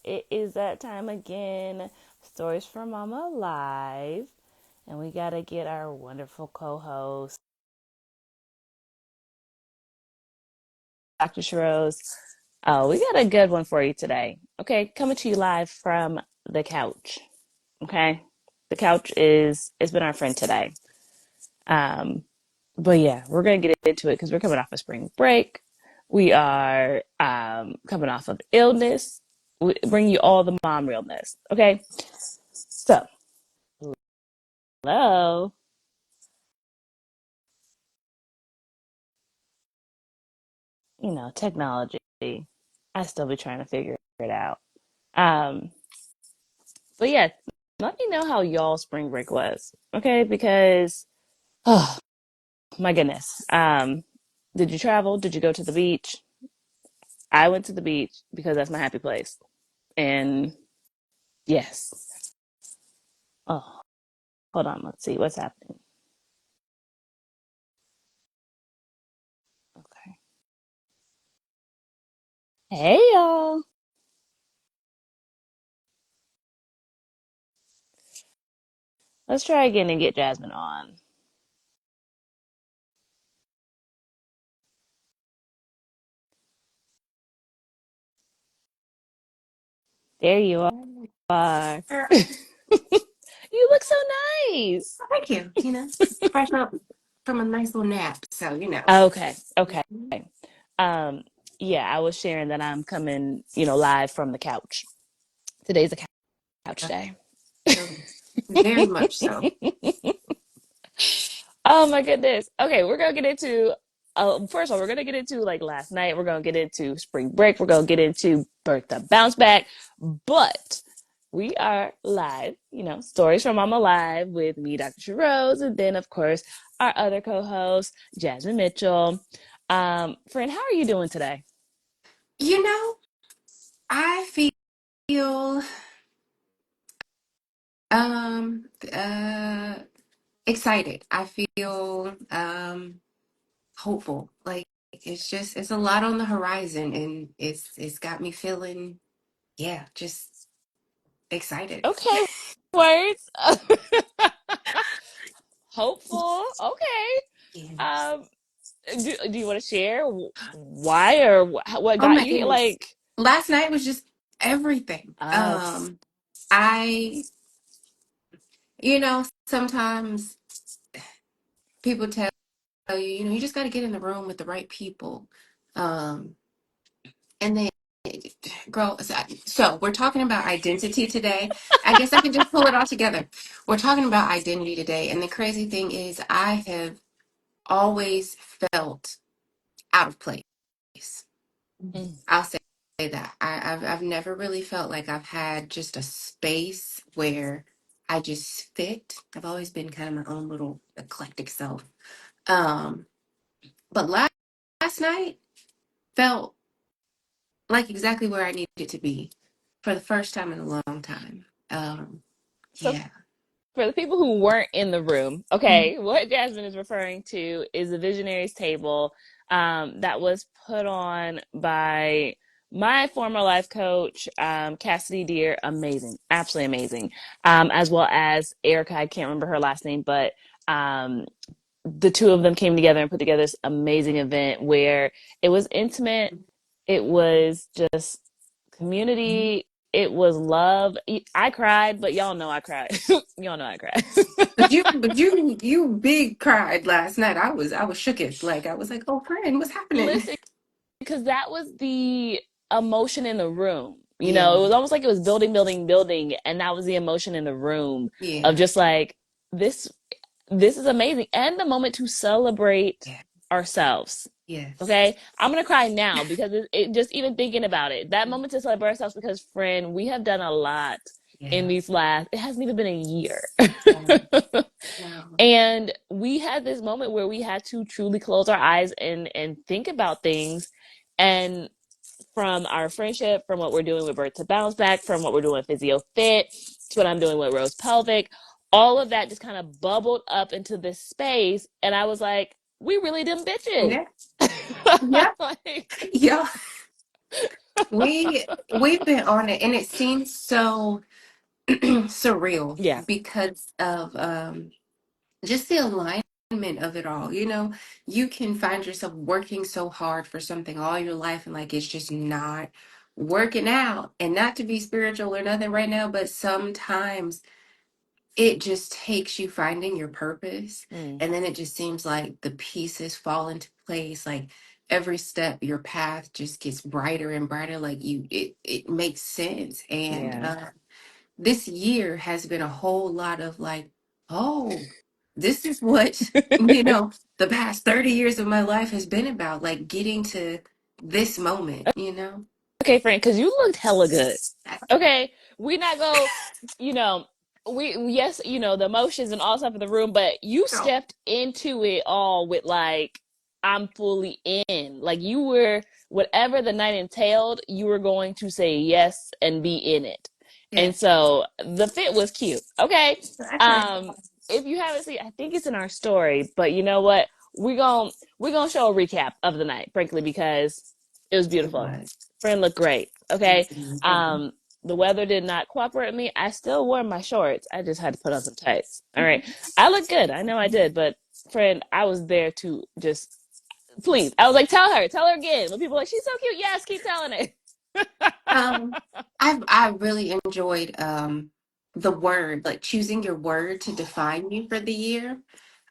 It is that time again. Stories from Mama Live. And we got to get our wonderful co host, Dr. Sha'Rose. Oh, we got a good one for you today. Okay, coming to you live from the couch. Okay, the couch it's been our friend today. Um, but yeah, we're gonna get into it because we're coming off of spring break. We are coming off of illness. We bring you all the mom realness. Okay, so hello. Technology. I still be trying to figure it out. Um, but yeah, let me know how y'all spring break was. Okay, because oh my goodness. Did you travel? Did you go to the beach? I went to the beach because that's my happy place. And yes. Oh, hold on. Let's see what's happening. Okay. Hey y'all. Let's try again and get Jasmine on. There you are. You look so nice. Thank you. Fresh up from a nice little nap. So. Okay. Okay. Um, yeah, I was sharing that I'm coming, live from the couch. Today's a couch Uh, day. Very much so. Oh my goodness. Okay, we're gonna get into first of all, we're gonna get into like last night, we're gonna get into spring break, we're gonna get into birth to bounce back, but we are live, stories from Mama Live with me, Dr. Sha'Rose, and then of course our other co-host, Jasmine Mitchell. Friend, how are you doing today? You know, I feel um uh excited. I feel hopeful. Like it's a lot on the horizon and it's got me feeling, yeah, just excited. Okay, words. Hopeful. Okay. Yes. Um, do you want to share why or what Oh got my you here? goodness. Like, Last night was just everything. oh, I sometimes people tell you, you just got to get in the room with the right people. Um, and then, girl, so we're talking about identity today. I guess I can just pull it all together. We're talking about identity today. And the crazy thing is, I have always felt out of place. mm, I'll say that. I've never really felt like I've had just a space where I just fit. I've always been kind of my own little eclectic self. Um, but last night felt like exactly where I needed to be for the first time in a long time. so Yeah. for the people who weren't in the room, Mhm. okay, what Jasmine is referring to is the Visionaries table that was put on by my former life coach, Cassidy Deer, amazing, absolutely amazing, as well as Erica. I can't remember her last name, but um, the two of them came together and put together this amazing event where it was intimate, it was just community, it was love. I cried, but y'all know I cried. Y'all know I cried. But you big cried last night. I was shooketh. Like I was like, oh friend, what's happening? Listen, because that was the emotion in the room. Yeah, It was almost like it was building, building, building, and that was the emotion in the room of yeah, just like this. This is amazing, and the moment to celebrate yeah, ourselves. yes, Okay, I'm gonna cry now because it just even thinking about it, that moment to celebrate ourselves because friend, we have done a lot in yeah. these last. It hasn't even been a year. No, no. And we had this moment where we had to truly close our eyes and think about things, and from our friendship, from what we're doing with Birth to Bounce Back, from what we're doing with PhysioPhit, to what I'm doing with Rose Pelvic, all of that just kind of bubbled up into this space. And I was like, we really them bitches. Yeah, yeah, Like, yeah. We've been on it, and it seems so surreal Yeah. because of just the alignment of it all. You know, you can find yourself working so hard for something all your life, and like it's just not working out. And not to be spiritual or nothing right now, but sometimes it just takes you finding your purpose, Mm, and then it just seems like the pieces fall into place. Like every step, your path just gets brighter and brighter. Like it makes sense. And yeah. this year has been a whole lot of like, oh, this is what, the past 30 years of my life has been about, like getting to this moment. Okay, friend, because you looked hella good. I Okay, we not go, you know, we yes, the emotions and all stuff in the room, but you know. stepped into it all with like, I'm fully in. Like you were, whatever the night entailed, you were going to say yes and be in it. And Yes. so the fit was cute. Okay. I tried. Um, if you haven't seen, I think it's in our story, but you know what? We're gonna show a recap of the night, frankly, because it was It beautiful. was. Friend looked great. Okay. Mhm. Um, the weather did not cooperate with me. I still wore my shorts. I just had to put on some tights. All right. I look good. I know I did, but friend, I was there to just please. I was like, tell her again. When people are like, she's so cute. Yes, keep telling it. Um, I really enjoyed the word, like choosing your word to define you for the year.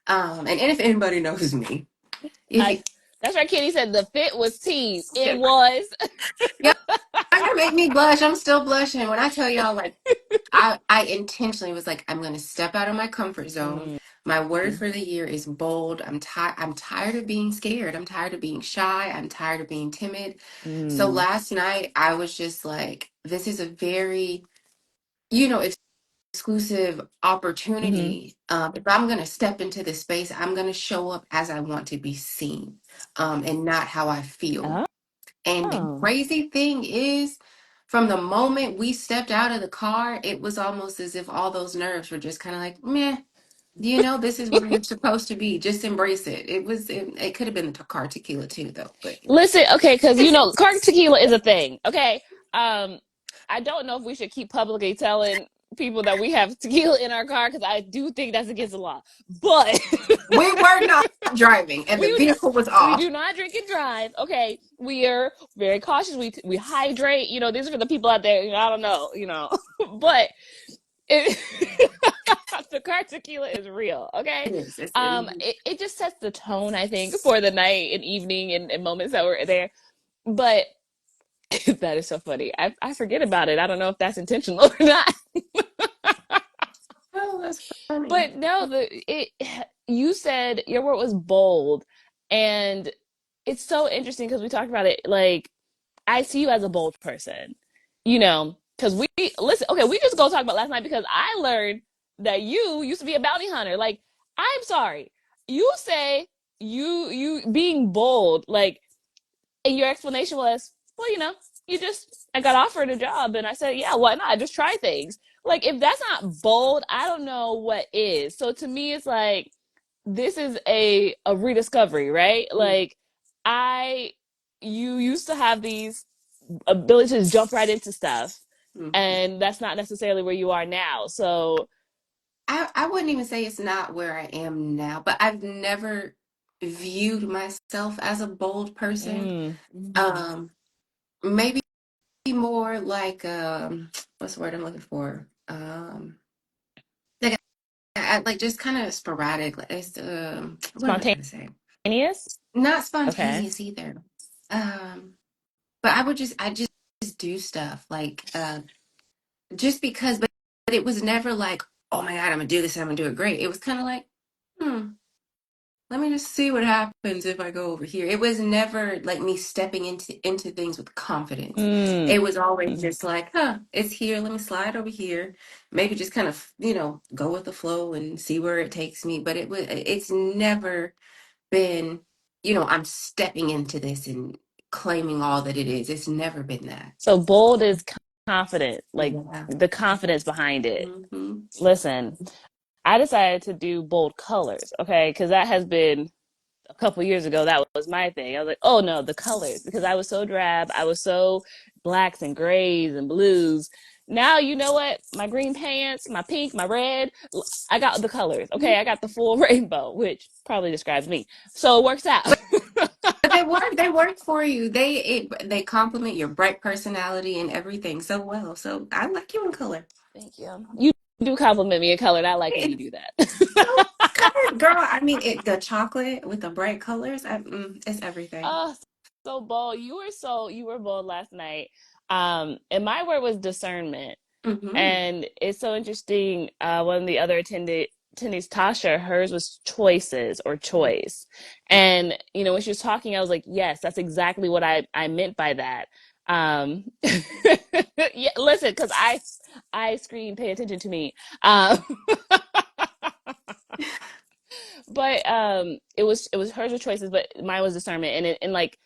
And if anybody knows me, if I, you, that's right, Kitty said the fit was teased. It yeah, was. y'all gonna make me blush. I'm still blushing when I tell y'all like I intentionally was like, I'm gonna step out of my comfort zone. Mm, My word for the year is bold. I'm tired of being scared. I'm tired of being shy. I'm tired of being timid. So mm, last night I was just like, this is a very, you know, exclusive mm-hmm. opportunity. If I'm going to step into this space, I'm going to show up as I want to be seen, and not how I feel. And the Oh. crazy thing is, from the moment we stepped out of the car, it was almost as if all those nerves were just kind of like, meh. This is where you're supposed to be. Just embrace it. It could have been the car tequila too, though. But Listen, okay, because cork tequila is a thing. Okay, um, I don't know if we should keep publicly telling people that we have tequila in our car because I do think that's against the law. But we were not driving, and the we vehicle was we off. do not drink and drive. Okay, we are very cautious. We hydrate. These are for the people out there. I don't know. But it, the cork tequila is real. Okay, It is. It's it just sets the tone. I think for the night and evening and moments that we're there. But that is so funny. I forget about it. I don't know if that's intentional or not. oh, that's funny. But no, you said your word was bold, and it's so interesting because we talked about it. Like I see you as a bold person, because we listen. Okay, we just go talk about last night because I learned that you used to be a bounty hunter. Like I'm sorry, you say you being bold, like. And your explanation was, well, I got offered a job and I said, yeah, why not? Just try things. Like, if that's not bold, I don't know what is. So to me, it's like, this is a rediscovery, right? Like, I, you used to have these abilities to jump right into stuff, Mhm. and that's not necessarily where you are now. So, I wouldn't even say it's not where I am now, but I've never viewed myself as a bold person. mm, Um, Maybe more like what's the word I'm looking for? Like like just kind of sporadic. Like it's what am I trying to say? spontaneous? Not Okay. spontaneous either. Um, but I just do stuff like just because, but it was never like, oh my God, I'm gonna do this and I'm gonna do it great. It was kind of like, hmm. Let me just see what happens if I go over here. It was never like me stepping into things with confidence. Mm. It was always just like, huh, it's here. Let me slide over here. Maybe just kind of, go with the flow and see where it takes me. But it's never been, I'm stepping into this and claiming all that it is. It's never been that. So bold is confident, like Yeah. the confidence behind it. Hmm. Listen, I decided to do bold colors, okay? Because that has been a couple years ago, that was my thing. I was like, oh no, the colors, because I was so drab. I was so blacks and grays and blues. Now, you know what? My green pants, my pink, my red, I got the colors. Okay. I got the full rainbow, which probably describes me. So it works out. But they work for you. They complement your bright personality and everything so well. So I like you in color. Thank you. You do compliment me in color, and I like when you It's do that. so color, girl. I mean, the chocolate with the bright colors, it's everything. Oh, so bold. You were bold last night. And my word was discernment. Hmm. And it's so interesting. One of the other attendees, Tasha, hers was choices or choice. And, when she was talking, I was like, yes, that's exactly what I meant by that. Yeah, listen, because I scream, pay attention to me. Um, but it was hers with choices, but mine was discernment, and like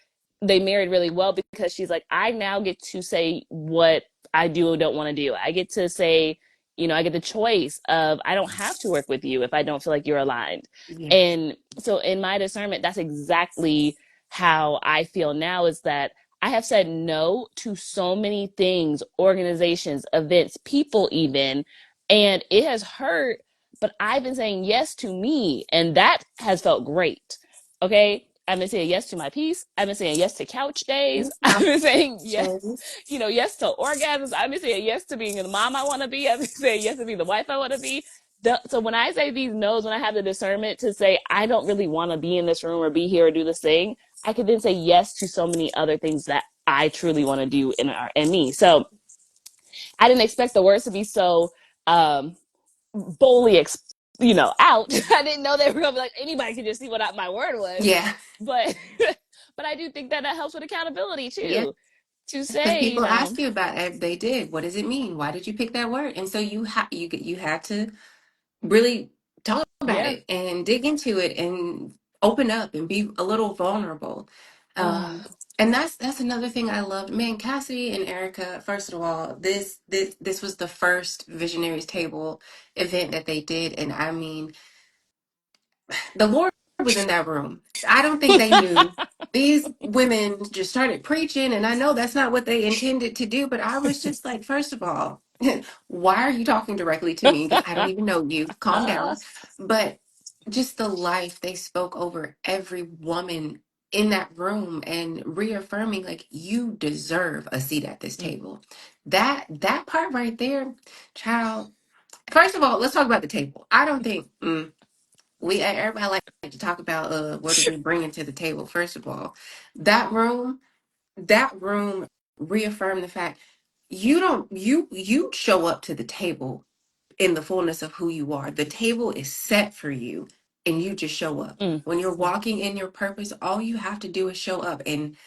they married really well because she's like, I now get to say what I do or don't want to do. I get to say, I get the choice of, I don't have to work with you if I don't feel like you're aligned. Yes. And so in my discernment, that's exactly how I feel now, is that I have said no to so many things, organizations, events, people, even, and it has hurt, but I've been saying yes to me, and that has felt great. Okay. I've been saying yes to my peace. I've been saying yes to couch days. Yes. I've been saying yes, Options. yes to orgasms. I've been saying yes to being the mom I want to be. I've been saying yes to being the wife I want to be. So when I say these no's, when I have the discernment to say, I don't really want to be in this room or be here or do this thing, I can then say yes to so many other things that I truly want to do in me. So I didn't expect the words to be so um, boldly out. I didn't know they were gonna be like, anybody can just see what my word was, Yeah. but but I do think that helps with accountability Yeah. too, to Because say, people ask you about it, they did. What does it mean? Why did you pick that word? And so you had to really talk about yeah. it and dig into it and open up and be a little vulnerable. uh, Um, and that's another thing I loved. Man, Cassidy and Erica, first of all, this was the first Visionaries Table event that they did. And I mean, the Lord was in that room. I don't think they knew. These women just started preaching, and I know that's not what they intended to do, but I was just like, first of all, why are you talking directly to me? I don't even know you. Calm down. But just the life they spoke over every woman in that room and reaffirming, like, you deserve a seat at this table. That part right there, child. First of all, let's talk about the table. I don't think everybody like to talk about what are we bringing to the table. First of all, that room that room reaffirmed the fact you don't you show up to the table in the fullness of who you are. The table is set for you, and you just show up. mm. When you're walking in your purpose, all you have to do is show up. And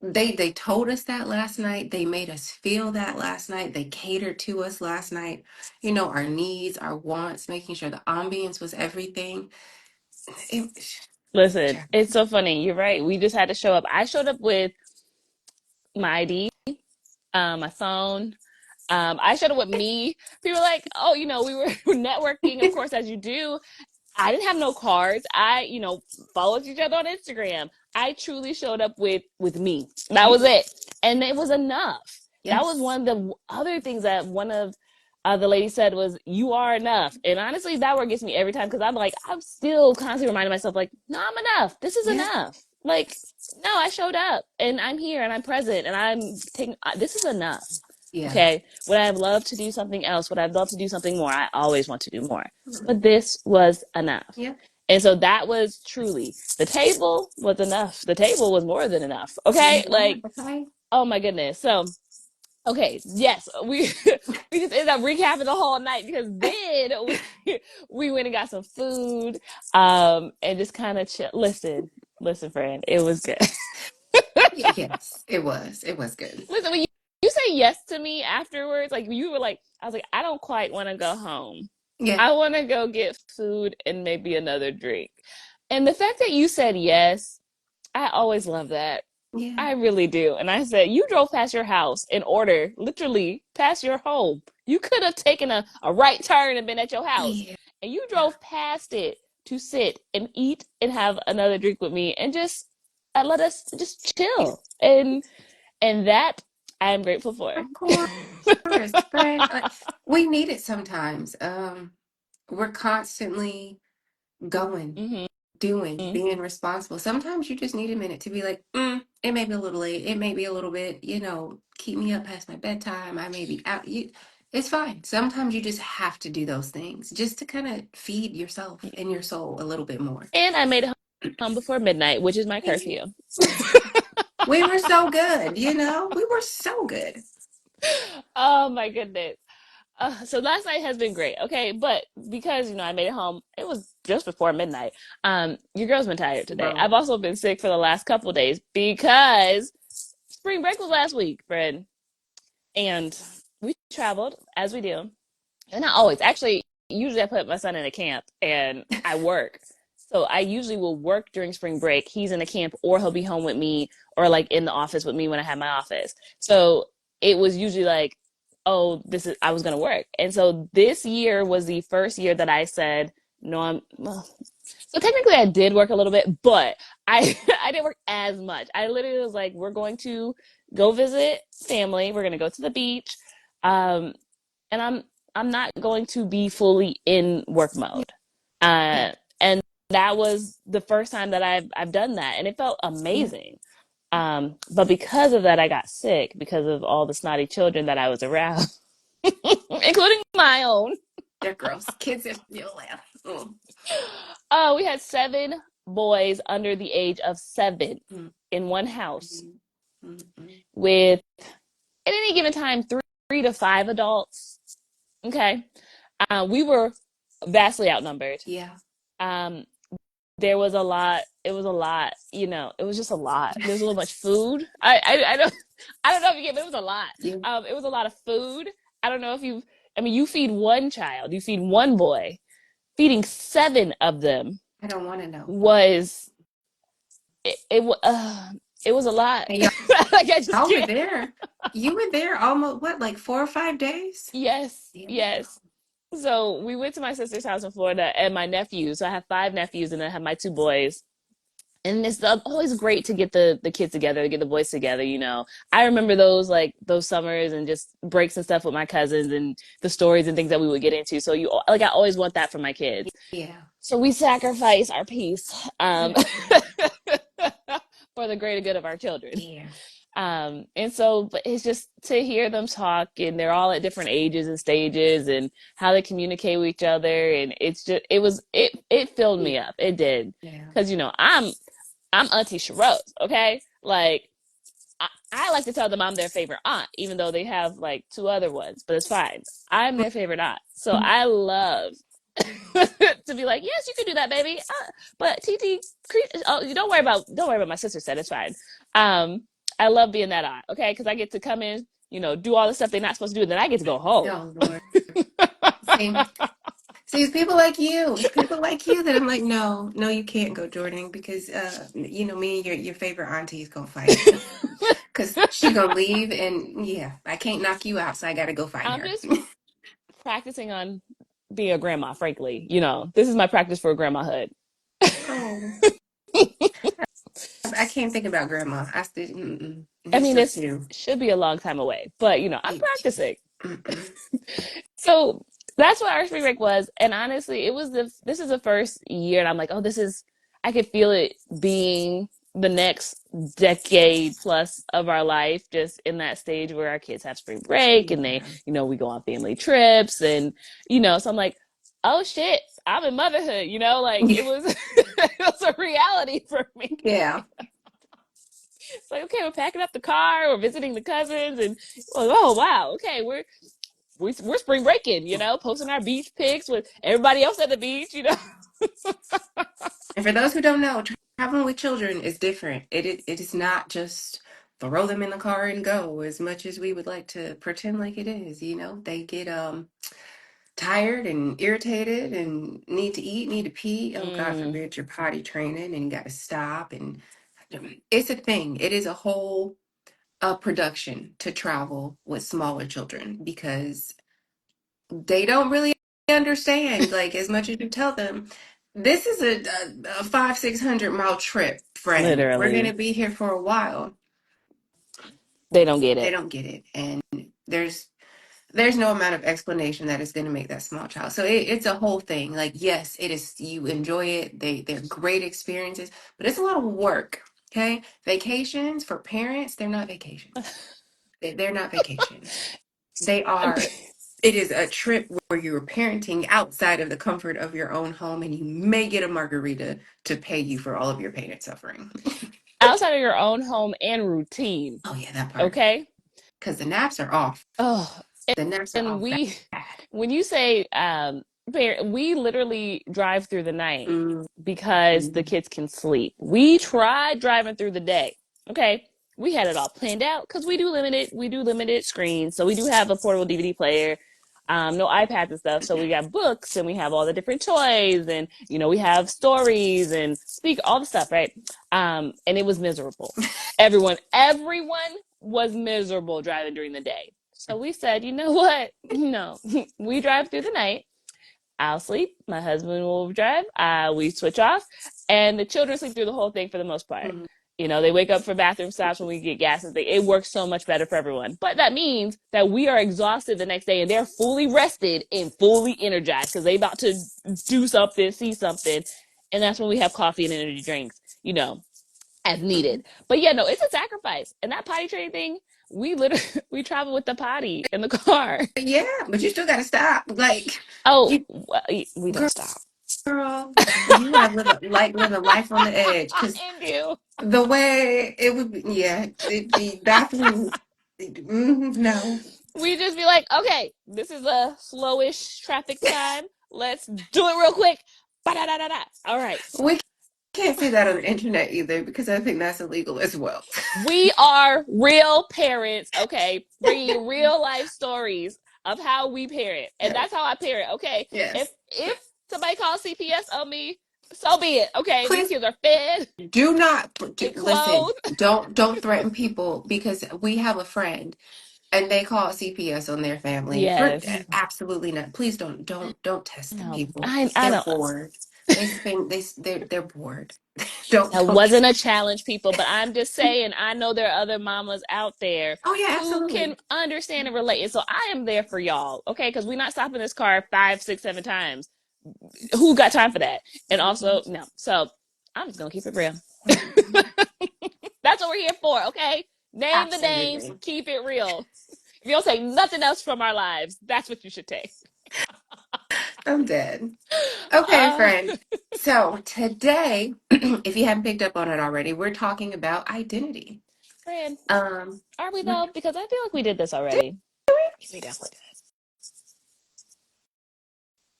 they told us that last night. They made us feel that last night. They catered to us last night. Our needs, our wants, making sure the ambience was everything. It, Listen, it's so funny, you're right, we just had to show up. I showed up with my ID, my phone. I showed up with me. People were like, oh, we were networking, of course, as you do. I didn't have no cards. I, followed each other on Instagram. I truly showed up with me. That was it. And it was enough. That was yes. one of the other things that one of the ladies said was, you are enough. And honestly, that word gets me every time, because I'm still constantly reminding myself, like, no, I'm enough. This is Yeah. enough. Like, no, I showed up and I'm here and I'm present and I'm taking, this is enough. Yeah. Okay. Would I have loved to do something else? Would I have loved to do something more? I always want to do more. Mhm. But this was enough. Yeah. And so that was truly, the table was enough. The table was more than enough. Okay. Yeah. Like, Okay. oh my goodness. So, okay. Yes. We just ended up recapping the whole night, because then we went and got some food, and just kind of chill. Listen, friend, it was good. Yes, it was. It was good. Listen, when you say yes to me afterwards, like you were like, I was like, I don't quite want to go home. Yeah. I want to go get food and maybe another drink. And the fact that you said yes, I always love that. Yeah. I really do. And I said, you drove past your house in order, literally past your home. You could have taken a right turn and been at your house. Yeah. And you drove past it to sit and eat and have another drink with me and just let us just chill. And that I am grateful for. Of course, friend. We need it sometimes. We're constantly going, Hmm. doing, being responsible. Sometimes you just need a minute to be like, it may be a little late. It may be a little bit, keep me up past my bedtime. I may be out. It's fine. Sometimes you just have to do those things just to kind of feed yourself and your soul a little bit more. And I made it home before midnight, which is my See? curfew. We were so good, we were so good. Oh my goodness. So last night has been great. Okay, but because I made it home, it was just before midnight. Your girl's been tired today. I've Bro. also been sick for the last couple of days because spring break was last week, Fred, and we traveled as we do. And not always. Actually, usually I put my son in a camp and I work. So I usually will work during spring break. He's in a camp or he'll be home with me or like in the office with me when I have my office. So it was usually like, oh, I was going to work. And so this year was the first year that I said, no, well, so technically I did work a little bit, but I I didn't work as much. I literally was like, we're going to go visit family. We're going to go to the beach. Um, and I'm not going to be fully in work mode. Yeah. And that was the first time that I've done that, and it felt Yeah. amazing. But because of that, I got sick because of all the snotty children that I was around, including my own. They're gross. Kids, you'll laugh. Mm, Oh, we had 7 boys under the age of 7 mm, in one house mm, mm, mm. with, at any given time, three to 5 adults. Okay. We were vastly outnumbered. Yeah. Um, there was a lot. It was a lot. It was just a lot. There was a little much food. I don't know if you get, but it was a lot. You. It was a lot of food. I don't know if you. I mean, you feed one child, you feed one boy. Feeding 7 of them I don't want to know. was it was a lot. And Like I just y'all were can't. there. You were there almost, what, like 4 or 5 days? Yes, Yeah. yes. So we went to my sister's house in Florida and my nephews. So I have 5 nephews and I have my 2 boys. And it's always great to get the kids together, to get the boys together. I remember those summers and just breaks and stuff with my cousins and the stories and things that we would get into. So I always want that for my kids. Yeah. So we sacrifice our peace Yeah. for the greater good of our children. Yeah. And so, but it's just to hear them talk, and they're all at different ages and stages, and how they communicate with each other, and it filled Yeah. me up. It did, Yeah. because I'm Auntie Sha'Rose, okay? Like I like to tell them I'm their favorite aunt, even though they have like 2 other ones, but it's fine. I'm their favorite aunt, so I love to be like, yes, you can do that, baby. But TT, oh, you don't worry about my sister said it's fine. Um, I love being that aunt, okay? Because I get to come in, do all the stuff they're not supposed to do, and then I get to go home. Oh, Lord. See, it's people like you. It's people like you that I'm like, no, no, you can't go, Jordan, because me and your favorite auntie is gonna fight. Because she gonna leave, and yeah, I can't knock you out, so I gotta go find I'm her. just practicing on being a grandma, frankly. This is my practice for grandmahood. Oh, I can't think about grandma. I still, I he's mean, still it's too. should be a long time away, but I'm It, practicing. mm-mm. So that's what our spring break was. And honestly, this is the first year, and I'm like, oh, I could feel it being the next decade plus of our life, just in that stage where our kids have spring break and Yeah. we go on family trips, and so I'm like, oh shit, I'm in motherhood, like it was it was a reality for me. Yeah. It's like, okay, we're packing up the car, we're visiting the cousins, and oh wow, okay, we're spring breaking, posting our beach pics with everybody else at the beach. And for those who don't know, traveling with children is different. It is not just throw them in the car and go as much as we would like to pretend like it is. They get tired and irritated and need to eat, need to pee. Oh, God Mm, forbid you're potty training and you got to stop. And it's a thing. It is a whole production to travel with smaller children because they don't really understand, like, as much as you tell them. this is a 500-600 mile trip, friend. We're gonna Literally. be here for a while. They don't get They it. don't get it, and there's no amount of explanation that is going to make that small child. So it's a whole thing. Like, yes, it is. You enjoy it. They're great experiences, but it's a lot of work. Okay, vacations for parents, they're not vacations. They're not vacations. They are. It is a trip where you're parenting outside of the comfort of your own home, and you may get a margarita to pay you for all of your pain and suffering. Outside of your own home and routine. Oh yeah, that part. Okay. Because the naps are off. Oh, The naps are and off we, bad. when you say, we literally drive through the night Mm, because the mm, kids can sleep. We tried driving through the day. Okay. We had it all planned out because we do limited screens. So we do have a portable DVD player, no iPads and stuff. So we got books and we have all the different toys and, we have stories and speak all the stuff, right? And it was miserable. Everyone was miserable driving during the day. So we said, you know what? No, we drive through the night. I'll sleep. My husband will drive. We switch off, and the children sleep through the whole thing for the most part. mm. They wake up for bathroom stops when we get gas and things. It works so much better for everyone. But that means that we are exhausted the next day, and they're fully rested and fully energized because they about to do something, see something, and that's when we have coffee and energy drinks. As needed. But yeah, no, it's a sacrifice. And that potty training thing, we literally we travel with the potty in the car. Yeah, but you still gotta stop. Like, Oh, you, well, we don't girl, stop. you have living life on the edge. Because And you. the way it would be, yeah, the bathroom, no, We just be like, okay, this is a slowish traffic time. Let's do it real quick. Ba-da-da-da-da. All right. we can't say that on the internet either because I think that's illegal as well. We are real parents, okay? Bringing real life stories of how we parent. And Yes, that's how I parent, okay? If yes. if somebody calls CPS on me, so be it, okay? These Please kids are fed do not and listen. clothed. Don't threaten people because we have a friend and they call CPS on their family for Yes. absolutely not. Please don't test the No, people. I They're don't. bored. They spend they're bored. Don't That don't. wasn't a challenge, people, but I'm just saying, I know there are other mamas out there Oh yeah, who can absolutely. understand and relate. And so I am there for y'all, okay? Because we're not stopping this car 5, 6, 7 times. Who got time for that? And also, Mhm. no. So I'm just gonna keep it real. Mhm. That's what we're here for, okay? Name the names, Absolutely. keep it real. If you don't take nothing else from our lives, that's what you should take. I'm dead. Okay, Uh, friend. So today, if you haven't picked up on it already, we're talking about identity. Fran, Um, are we we're- though? Because I feel like we did this did already. We definitely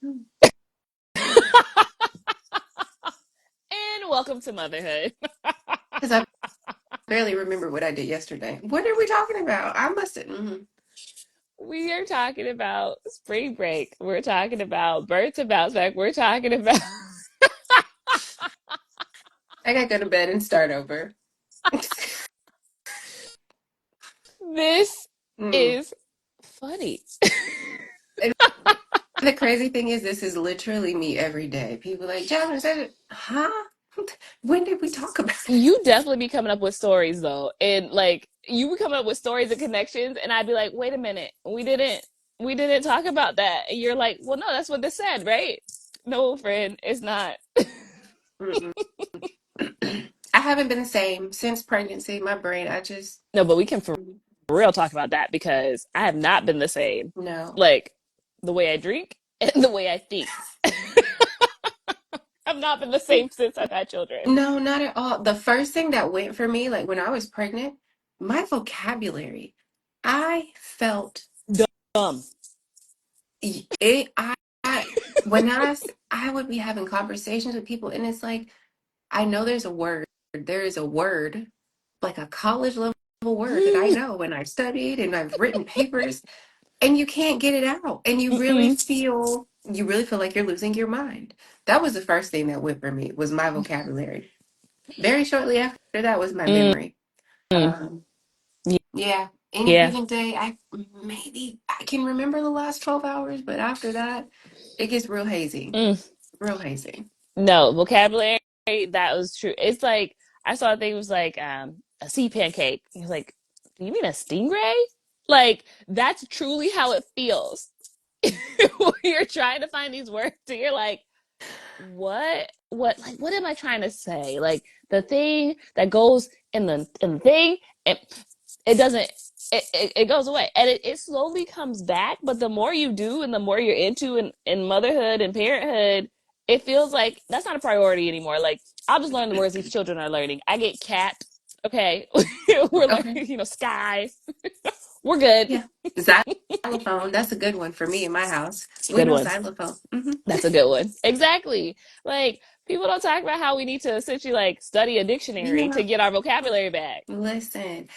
we? did. And welcome to motherhood. Because I barely remember what I did yesterday. What are we talking about? I must have. We are talking about spring break. We're talking about birth to bounce back. We're talking about I gotta go to bed and start over. this Mm. is funny. And the crazy thing is, this is literally me every day. People like, Jasmine, is that it? Huh? When did we talk about You definitely be coming up with stories though. And like you would come up with stories and connections and I'd be like, wait a minute, we didn't talk about that. And you're like, well no, that's what this said, right? No, friend, it's not. it? Mm-mm. I haven't been the same since pregnancy. My brain, I just, No, but we can for real talk about that because I have not been the same. no. Like the way I drink and the way I think. I've not been the same since I've had children. No, not at all. The first thing that went for me, like when I was pregnant, my vocabulary, I felt Dumb. it. I when I would be having conversations with people, and it's like I know there's a word. There is a word, like a college level word that I know, and I've studied, and I've written papers, and you can't get it out, and Mm-mm. you really feel like you're losing your mind. That was the first thing that went for me was my vocabulary. Very shortly after that was my Mm-mm. memory. Um, yeah, any Yeah. given day, I can remember the last 12 hours, but after that, it gets real hazy, Mm. real hazy. No, vocabulary, that was true. It's like I saw a thing, it was like a sea pancake. He was like, "Do you mean a stingray?" Like that's truly how it feels. When you're trying to find these words and you're like, what am I trying to say? Like the thing that goes in the thing, and it doesn't it goes away, and it slowly comes back, but the more you do and the more you're into in motherhood and parenthood, it feels like that's not a priority anymore. Like I'll just learn the words these children are learning. I get cat, okay. We're Okay. learning, sky, we're good. Yeah. Xylophone. That's a good one for me in my house. We Good know one. xylophone. That's a good one. Exactly. Like people don't talk about how we need to essentially like study a dictionary Yeah. to get our vocabulary back. Listen.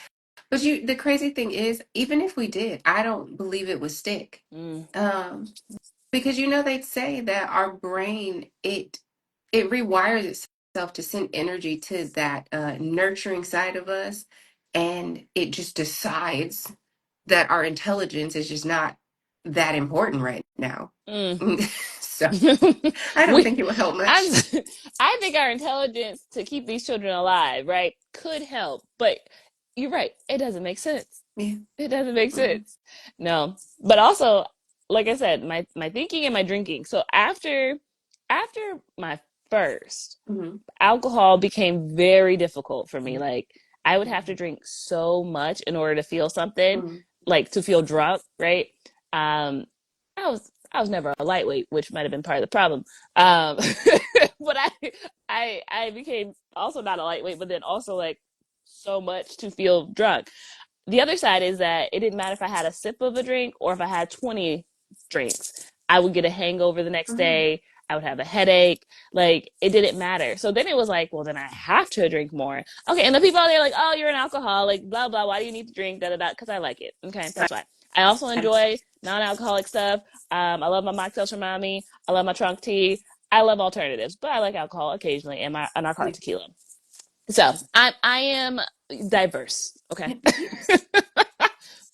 But the crazy thing is, even if we did, I don't believe it would stick. Mm, Um, because they'd say that our brain, it rewires itself to send energy to that nurturing side of us, and it just decides that our intelligence is just not that important right now. mm. So I don't we think it will help much. I I think our intelligence to keep these children alive, right, could help, but you're right. It doesn't make sense. Yeah. It doesn't make Mm-hmm. sense. No, but also, like I said, my thinking and my drinking. So after my first, Mm-hmm. alcohol became very difficult for me. Yeah. Like I would have to drink so much in order to feel something, Mm-hmm. like to feel drunk, right? I was never a lightweight, which might have been part of the problem. Um, but I became also not a lightweight, but then also like so much to feel drunk. The other side is that it didn't matter if I had a sip of a drink or if I had 20 drinks. I would get a hangover the next Mm-hmm. day. I would have a headache. Like it didn't matter. So then it was like, well, then I have to drink more. Okay. And the people out there like, oh, you're an alcoholic, blah, blah. Why do you need to drink? Da, da, da. Because I like it. Okay. That's fine. I also enjoy non alcoholic stuff. I love my mocktails from mommy. I love my trunk tea. I love alternatives, but I like alcohol occasionally and my narcotic tequila. So I am diverse. Okay. Yes.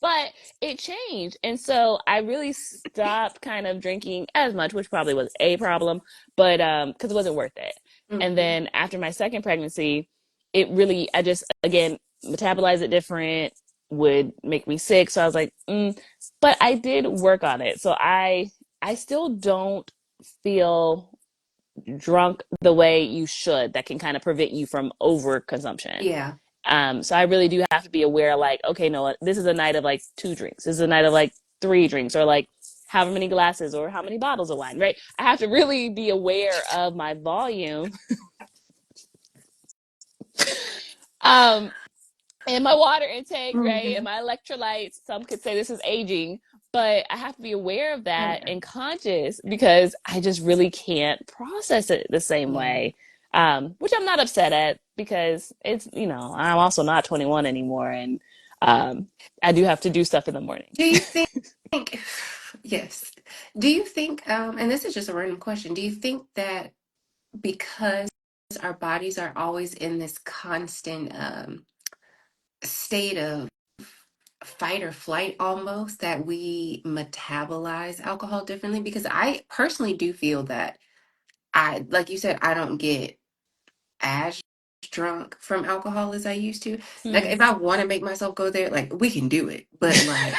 But it changed. And so I really stopped kind of drinking as much, which probably was a problem, but because it wasn't worth it. And Mm-hmm. then after my second pregnancy, it really, I just, again, metabolized it different, would make me sick. So I was like, but I did work on it. So I still don't feel drunk the way you should, that can kind of prevent you from overconsumption. Yeah. So I really do have to be aware, like, okay, no, this is a night of like 2 drinks. This is a night of like 3 drinks, or like however many glasses or how many bottles of wine, right? I have to really be aware of my volume, um, and my water intake, right? Mm-hmm. And my electrolytes. Some could say this is aging, but I have to be aware of Oh that yeah. and conscious, because I just really can't process it the same Yeah. way. Which I'm not upset at, because it's, I'm also not 21 anymore, and um, I do have to do stuff in the morning. Do you think, yes. Do you think, and this is just a random question, do you think that because our bodies are always in this constant state of fight or flight almost, that we metabolize alcohol differently? Because I personally do feel that like you said, I don't get as drunk from alcohol as I used to. Like Hmm. if I want to make myself go there, like we can do it. But like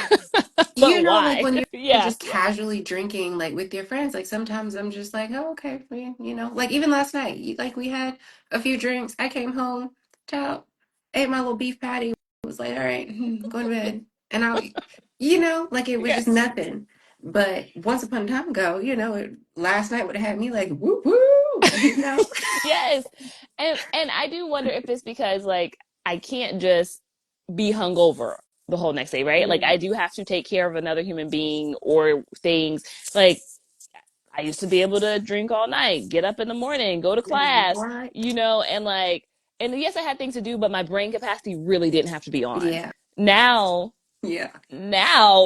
But like why? when you're Yeah. just casually drinking, like with your friends, like sometimes I'm just like, oh, okay, yeah, like even last night, like we had a few drinks. I came home, child, ate my little beef patty, was like, all right, going to bed. And like it was just Yes. nothing. But once upon a time ago, last night would have had me like, woo woo. Yes. And I do wonder if it's because like I can't just be hungover the whole next day, right? Like I Mm, do have to take care of another human being or things. Like I used to be able to drink all night, get up in the morning, go to class, what? and like, and yes, I had things to do, but my brain capacity really didn't have to be on. Yeah, Now, yeah.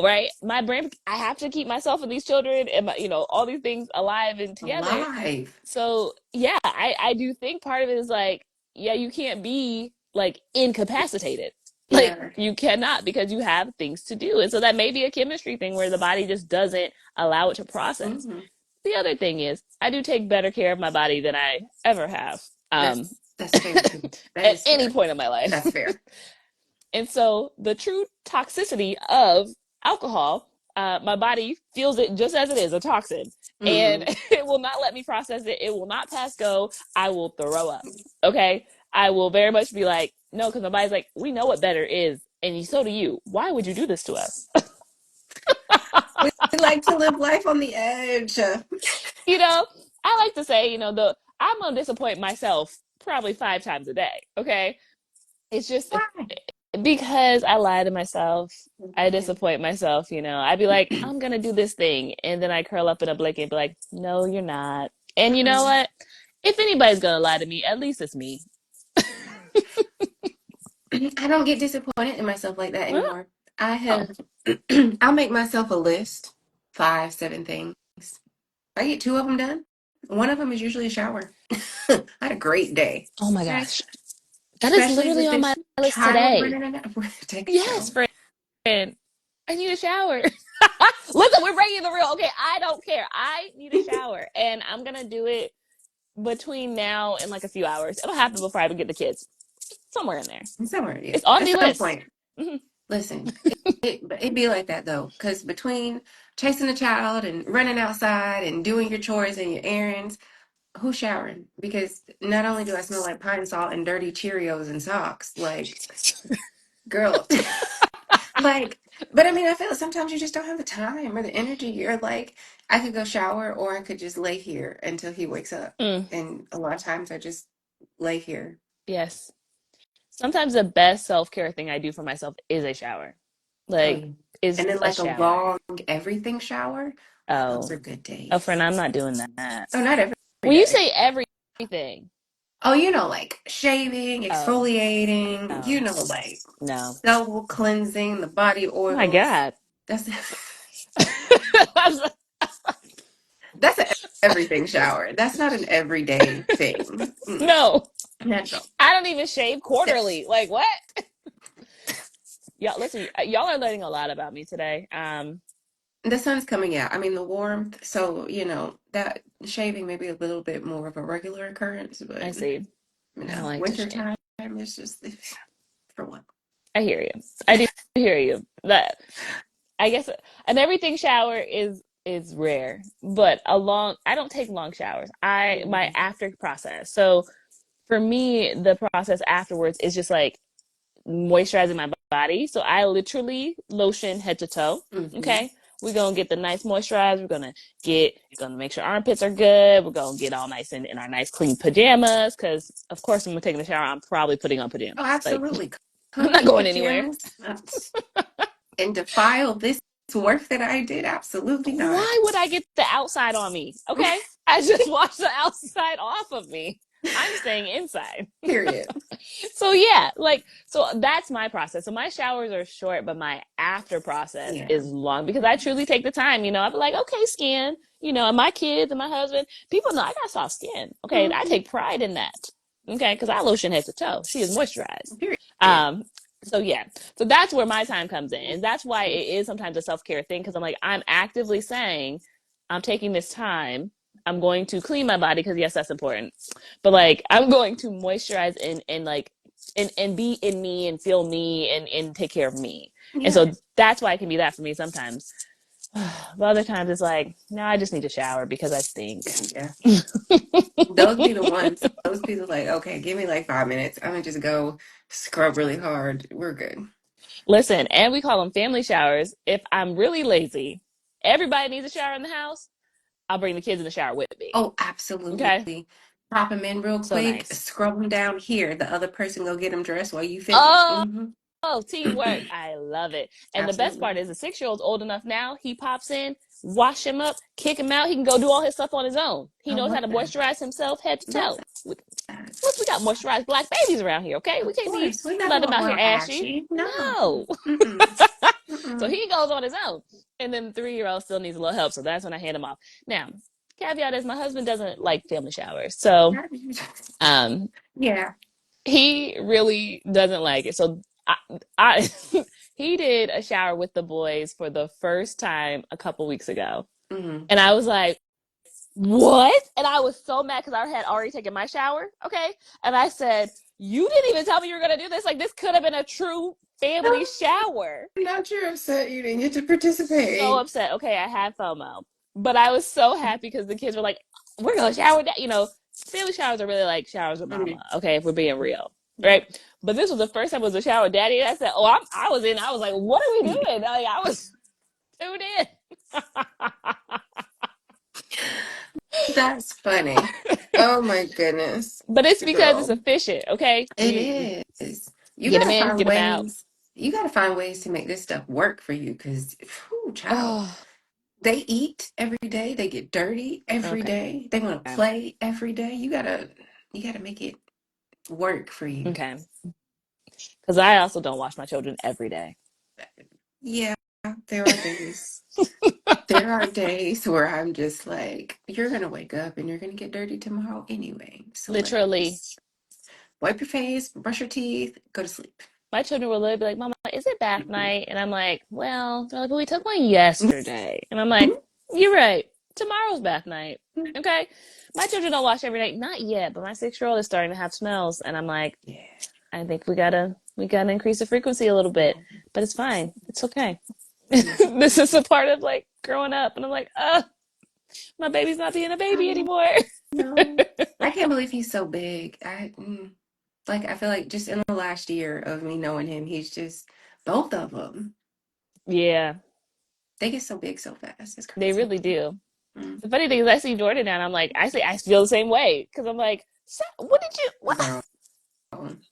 right, my brain, I have to keep myself and these children and all these things alive and together. Alive. So yeah, I do think part of it is like, yeah, you can't be like incapacitated. Like Yeah. you cannot, because you have things to do. And so that may be a chemistry thing where the body just doesn't allow it to process. Hmm. the other thing is I do take better care of my body than I ever have. That's Um, that's fair too. That at is any fair. point in my life. That's fair. And so the true toxicity of alcohol, my body feels it just as it is, a toxin. And Hmm. it will not let me process it. It will not pass go. I will throw up. Okay. I will very much be like, no, because my body's like, we know what better is. And so do you. Why would you do this to us? We like to live life on the edge. You know, I like to say, I'm gonna disappoint myself probably 5 times a day. Okay. It's just Why? because I lie to myself. I Okay. disappoint myself, I'd be like, I'm gonna do this thing, and then I curl up in a blanket and be like, no, you're not. And you know Mm-mm. what? If anybody's gonna lie to me, at least it's me. I don't get disappointed in myself like that anymore. I Oh, have, I'll make myself a list, 5, 7 things. I get 2 of them done. One of them is usually a shower. I had a great day. oh my Okay. gosh, that is Especially literally with on my this list child today. running around. Take a Yes, shower. friend, I need a shower. Listen, we're breaking the rule. Okay, I don't care. I need a shower, and I'm gonna do it between now and like a few hours. It'll happen before I even get the kids. Somewhere in there. Somewhere, yeah. It's on At the some list. point. Mm-hmm. Listen, it be like that though, because between chasing the child and running outside and doing your chores and your errands, who's showering? Because not only do I smell like pine salt and dirty Cheerios and socks, like, girl, like, but I mean, I feel like sometimes you just don't have the time or the energy. You're like, I could go shower or I could just lay here until he wakes up. Mm, And a lot of times I just lay here. yes. Sometimes the best self care thing I do for myself is a shower. Oh, Like, yeah. And is then a like a shower. long everything shower. Those Oh, are good oh, friend, days. I'm not doing that. Oh, not every When you day. say everything, Oh, like shaving, oh, exfoliating, oh, like no. double cleansing, the body Oh my oils. God. That's that's an everything shower. That's not an everyday thing. No, Natural. I don't even shave Yeah. quarterly. Like, what? Y'all, listen, y'all are learning a lot about me today. The sun's coming out. I mean, the warmth. So, that shaving may be a little bit more of a regular occurrence, I but, see. I don't like to winter shave. time is just for what? I hear you. I do hear you. That I guess an everything shower is rare, but I don't take long showers. My Mhm. after process. So for me, the process afterwards is just like moisturizing my body. So I literally lotion head to toe. Mhm. Okay. We're gonna get the nice moisturize. We're gonna make sure armpits are good. We're gonna get all nice in our nice clean pajamas. Cause of course when we're taking a shower, I'm probably putting on Oh, pajamas. Like absolutely. I'm Come not in going anywhere. pajamas and defile this work that I did? Absolutely not. Why would I get the outside on me? Okay. I just wash the outside off of me. I'm staying inside. Period. So yeah, so that's my process. So my showers are short, but my after process Yeah. is long because I truly take the time. I'll be like, okay, skin, and my kids and my husband, people know I got soft skin. Okay. I Mhm. take pride in that. Okay. Because I lotion head to toe. She is moisturized. Period. Um, so yeah, so that's where my time comes in. And that's why it is sometimes a self-care thing. Cause I'm like, I'm actively saying I'm taking this time. I'm going to clean my body because yes, that's important. But like I'm going to moisturize and like and be in me and feel me and take care of me. And Yeah. so that's why it can be that for me sometimes. But other times it's like, no, I just need to shower because I stink. Yeah. Those be the ones. Those people like, okay, give me like 5 minutes. I'm gonna just go scrub really hard. We're good. Listen, and we call them family showers. If I'm really lazy, everybody needs a shower in the house. I'll bring the kids in the shower with me. Oh, Okay. absolutely. Pop them in real So quick, nice. scrub them down here. The other person go get them dressed while you finish. Oh, teamwork. Hmm. I love it. And the best Absolutely. part is the 6 year old's old enough now. He pops in, wash him up, kick him out. He can go do all his stuff on his own. He I knows how love to that. moisturize himself head to Love toe. that. Look, we got moisturized black babies around here, okay? We Of can't be course. We not letting them going out here all ashy. ashy. No. No. Mm-mm. So Mm-mm. he goes on his own. And then the 3 year old still needs a little help. So that's when I hand him off. Now, caveat is my husband doesn't like family showers. So um Yeah. he really doesn't like it. So I he did a shower with the boys for the first time a couple weeks ago. Hmm. And I was like, what? And I was so mad because I had already taken my shower. Okay. And I said, you didn't even tell me you were going to do this. Like, this could have been a true family shower. Not you're upset you didn't get to So participate. upset. Okay. I had FOMO, but I was so happy because the kids were like, we're going to shower. You know, family showers are really like showers with mama. Mhm. Okay. If we're being real. Yeah. Right. But this was the first time it was a shower with daddy. And I said, oh, I was in. I was like, what are we doing? Like, I was tuned in. That's funny. Oh my goodness. But it's because it's Girl. efficient. Okay. It is. You Get them gotta in, find get them out. ways. You gotta find ways to make this stuff work for you because, child, Oh, they eat every day. They get dirty every okay. day. They want to play every day. You gotta make it work for you. Okay. Because I also don't wash my children every day. Yeah, there are days. There are days where I'm just like, you're gonna wake up and you're gonna get dirty tomorrow anyway. So like, Literally, just wipe your face, brush your teeth, go to sleep. my children will literally be like, Mama, is it bath night? And I'm like, well, they're like, but we took one yesterday. And I'm like, you're right. Tomorrow's bath night. Okay. My children don't wash every night. Not yet, but my 6-year-old is starting to have smells. And I'm like, Yeah. I think we gotta increase the frequency a little bit. But it's fine. It's okay. Yeah. This is a part of like growing up. And I'm like, oh, my baby's not being a baby I anymore. know. I can't believe he's so big. Like I feel like just in the last year of me knowing him, he's just both of them. Yeah, They get so big so fast. It's they crazy. really do. Mm. The funny thing is, I see Jordan now, and I'm like, I feel the same way because I'm like, what did you, what, Girl.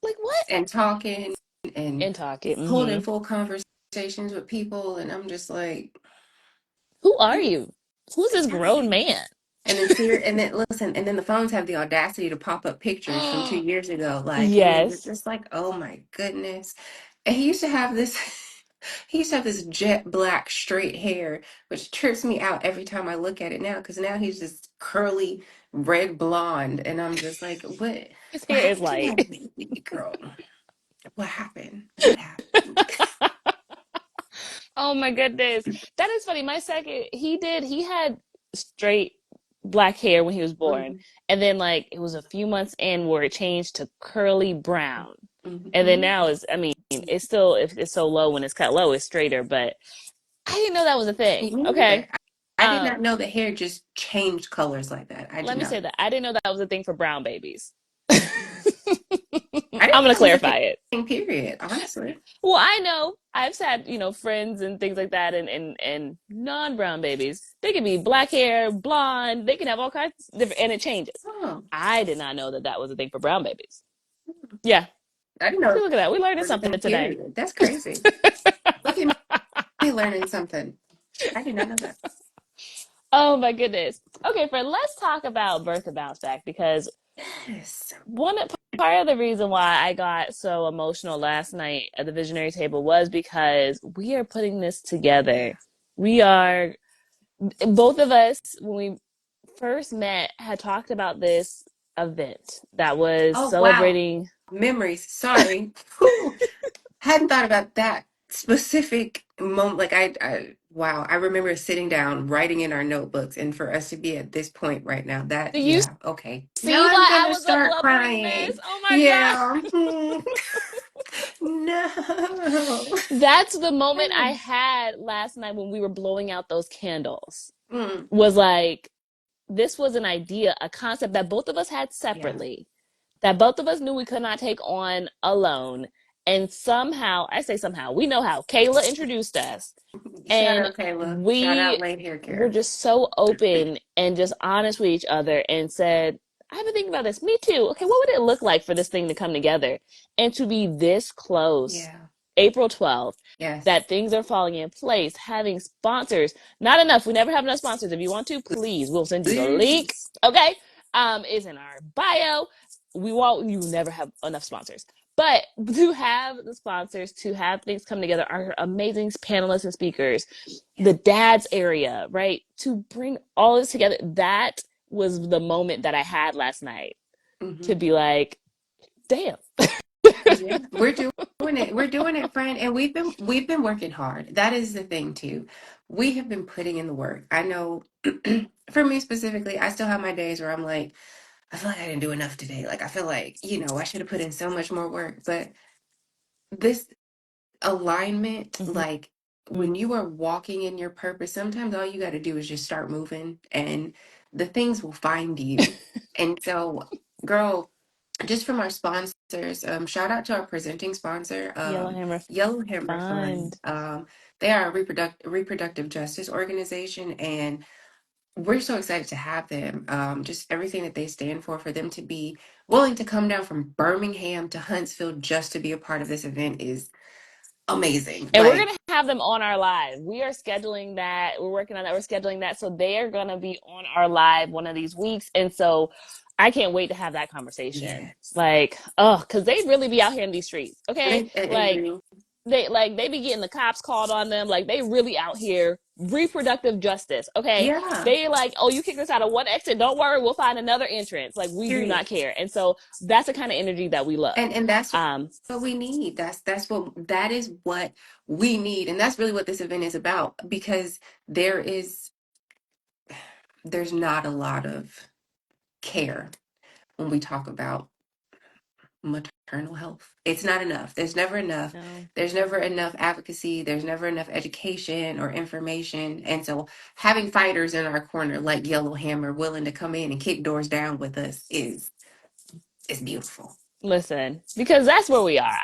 like what? And talking and And talking. holding full conversations with people, and I'm just like, Who are you you? Who's this grown right. man? And then listen, and then the phones have the audacity to pop up pictures from 2 years ago, like, and then you're Yes, just like, oh my goodness. And he used to have this, he used to have this jet black straight hair, which trips me out every time I look at it now, because now he's just curly red blonde, and I'm just like, his what hair is happened to my light. baby girl? What happened? What happened? Oh my goodness. That is funny. My second, he had straight black hair when he was born. Mhm, And then like it was a few months in where it changed to curly brown. And then mhm. now is I mean, it's still if it's so low when it's cut low, it's straighter, but I didn't know that was a thing. Me neither. Okay. I did not Um, know the hair just changed colors like that. I let did me not. say that. I didn't know that was a thing for brown babies. I I'm didn't gonna know it was a clarify it. thing, period, honestly. Well, I know I've had, friends and things like that and non-brown babies. They can be black hair, blonde, they can have all kinds of different, and it changes. Oh, I did not know that that was a thing for brown babies. Yeah. I didn't know See, it look at that. We learned was a something thing, today. period. That's crazy. Look at me learning something. I did not know that. Oh my goodness. Okay, let's talk about birth and bounce back because Yes. one part of the reason why I got so emotional last night at the visionary table was because we are putting this together. We are both of us when we first met had talked about this event that was Oh, wow. celebrating. Memories. Sorry. Whew. Hadn't thought about that specific moment. Like wow. I remember sitting down, writing in our notebooks, and for us to be at this point right now, Do you yeah, okay. Now see I'm why I gonna was up start blubbering in this? crying. Oh my god. Yeah. No. That's the moment I had last night when we were blowing out those candles. Mm, Was like this was an idea, a concept that both of us had yeah. separately, that both of us knew we could not take on alone. And somehow, I say somehow, we know how. Kayla introduced us, Shout and out Kayla. Shout out we Late Hair were Care. just so open and just honest with each other and said, I've been thinking about this. Me too. Okay, what would it look like for this thing to come together and to be this close, Yeah. April 12th, Yes. that things are falling in place, having sponsors. Not enough. We never have enough sponsors. If you want to, please, we'll send you the link. Please. Okay. Is in our bio. You never have enough sponsors. But to have the sponsors, to have things come together, our amazing panelists and speakers, Yeah. the dads area, right? To bring all this together, that was the moment that I had last night to Hmm. be like, damn. Yeah. We're doing it. We're doing it, friend. And we've been working hard. That is the thing too. we have been putting in the work. I know for me specifically, I still have my days where I'm like, I feel like I didn't do enough today. Like I feel like, I should have put in so much more work. But this alignment, Mhm. like when you are walking in your purpose, sometimes all you got to do is just start moving and the things will find you. And so, girl, just from our sponsors, shout out to our presenting sponsor, Yellowhammer Yellowhammer Fund. Fund. They are a reproductive justice organization, and we're so excited to have them. Just everything that they stand for them to be willing to come down from Birmingham to Huntsville just to be a part of this event is amazing. And we're Like, gonna have them on our live. We are scheduling that. We're working on that. We're scheduling that. So they are gonna be on our live one of these weeks. And so I can't wait to have that conversation. yes. Like, oh, because they really be out here in these streets. Okay. And Like they be getting the cops called on them. Like they really out here reproductive justice. Okay. yeah, They like, oh, you kicked us out of one exit. Don't worry, we'll find another entrance. Like we do period. not care. And so that's the kind of energy that we love. And that's Um, what we need. That is what we need. And that's really what this event is about because there is there's not a lot of care when we talk about maternal health. It's not enough. There's never enough. no. There's never enough advocacy. There's never enough education or information. And so having fighters in our corner like Yellowhammer willing to come in and kick doors down with us is beautiful. Listen, because that's where we are.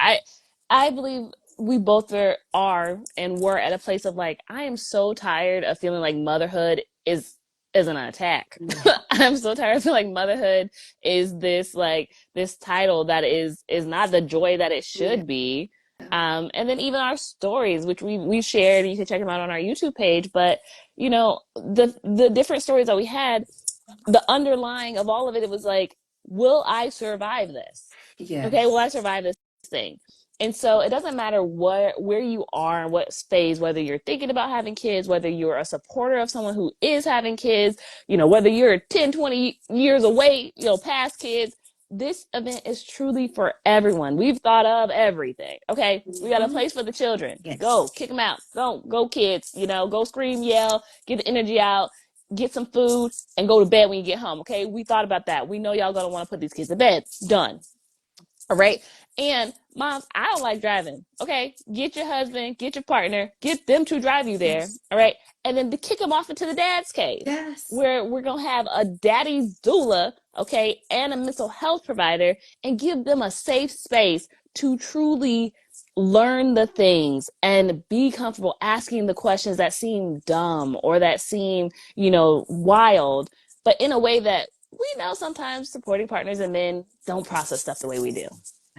I believe we both are and were at a place of like, I am so tired of feeling like motherhood is an attack. Yeah. I'm so tired of feeling like motherhood is this like this title that is not the joy that it Yeah. should be. And then even our stories, which we shared, you can check them out on our YouTube page. But the different stories that we had, the underlying of all of it, it was like, will I survive this? Okay, will I Yes. survive this thing? And so it doesn't matter where you are, what phase, whether you're thinking about having kids, whether you're a supporter of someone who is having kids, whether you're 10, 20 years away, past kids, this event is truly for everyone. We've thought of everything. Okay, we got a Hmm. place for the children. Yes. Go, kick them out. Go kids, go scream, yell, get the energy out, get some food, and go to bed when you get home. Okay, we thought about that. We know y'all gonna want to put these kids to bed. Done. All right. And moms, I don't like driving. Okay. Get your husband, get your partner, get them to drive you there. Yes. All right. And then to kick them off into the dad's cave Yes. where we're going to have a daddy's doula. Okay. And a mental health provider and give them a safe space to truly learn the things and be comfortable asking the questions that seem dumb or that seem, wild, but in a way that we know sometimes supporting partners and men don't process stuff the way we do.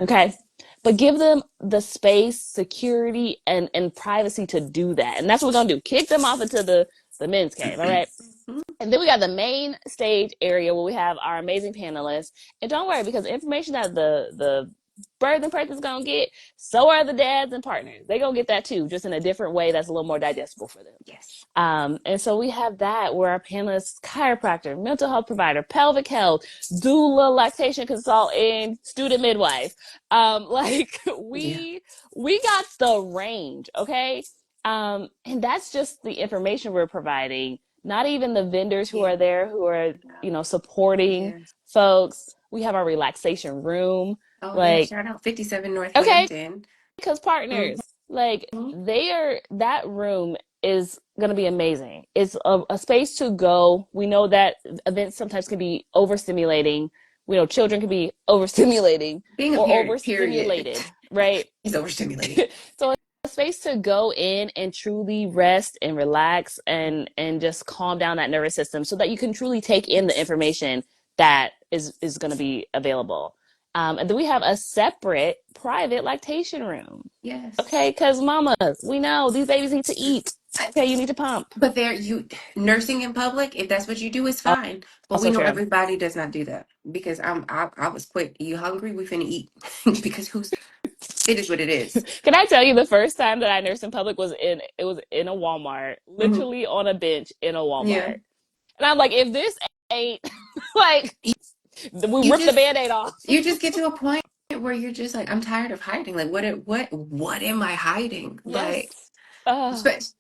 Okay. But give them the space, security, and privacy to do that. And that's what we're going to do. Kick them off into the men's cave. All right. Mhm. And then we got the main stage area where we have our amazing panelists. And don't worry, because the information that the birthing person's gonna get, so are the dads and partners. They gonna get that too, just in a different way that's a little more digestible for them. Yes. And so we have that where our panelists, chiropractor, mental health provider, pelvic health, doula, lactation consultant, student midwife. Like Yeah. we got the range, okay? And that's just the information we're providing. Not even the vendors who Yeah. are there who are, supporting Yes. folks. We have our relaxation room. Oh yeah. Like, Shout out 57 North okay, Hampton. because partners, like Hmm. that room is going to be amazing. It's a space to go. We know that events sometimes can be overstimulating. We know children can be overstimulating Being a or parent, period, overstimulated, right? is overstimulating. So a space to go in and truly rest and relax and just calm down that nervous system so that you can truly take in the Yes. information that is going to be available. And then we have a separate private lactation room. Yes. Okay, because mamas, we know these babies need to eat. Okay, you need to pump. But there, you nursing in public, if that's what you do, is fine. But we Also know true. everybody does not do that because I was quick. You hungry? We finna eat because who's it is what it is. Can I tell you the first time that I nursed in public was in a Walmart, Hmm. literally on a bench in a Yeah. Walmart. And I'm like, if this ain't like You, we you ripped the just band-aid off. you just get to a point where you're just like, I'm tired of hiding. Like what am I hiding? Like Yes. Oh,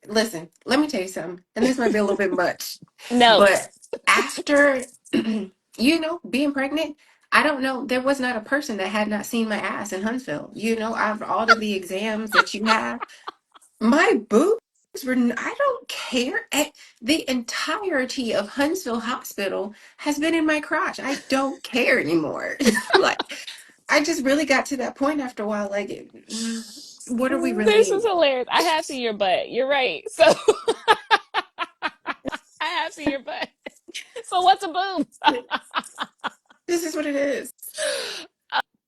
Listen, let me tell you something, and this might be a little bit much, no. but after, being pregnant, I don't know, there was not a person that had not seen my ass in Huntsville. Out of all of the exams that you have, my boobs I don't care. The entirety of Huntsville Hospital has been in my crotch. I don't care anymore. Like, I just really got to that point after a while. Like, what are we This is really? hilarious. I have seen your butt. You're right. So I have seen your butt. So what's a boob? This is what it is.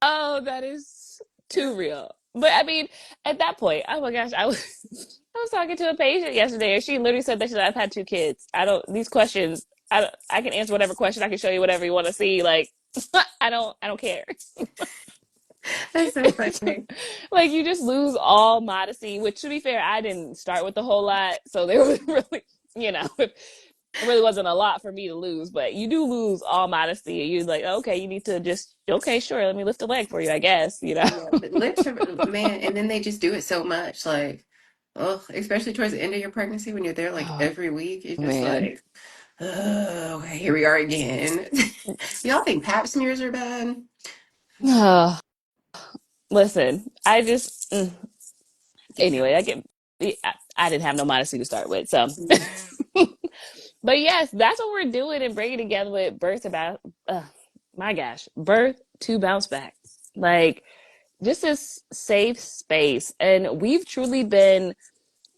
Oh, that is too real. But I mean, at that point, oh my gosh, I was talking to a patient yesterday, and she literally said that I've had two kids. I don't these questions. I can answer whatever question. I can show you whatever you want to see. Like, I don't care. That's so funny. Like you just lose all modesty. Which, to be fair, I didn't start with a whole lot, so there was really, it really wasn't a lot for me to lose. But you do lose all modesty. You're like, okay, you need to just, okay, sure, let me lift a leg for you, I guess. Yeah, but literally, man, and then they just do it so much, like, oh, especially towards the end of your pregnancy when you're there like Oh every week, you're just man. like, oh, okay, here we are again. Y'all think pap smears are bad? Oh, listen, I just Yeah. anyway, I didn't have no modesty to start with, so. Mm. But yes, that's what we're doing and bringing together with birth about. My gosh, birth to bounce back, like just this safe space, and we've truly been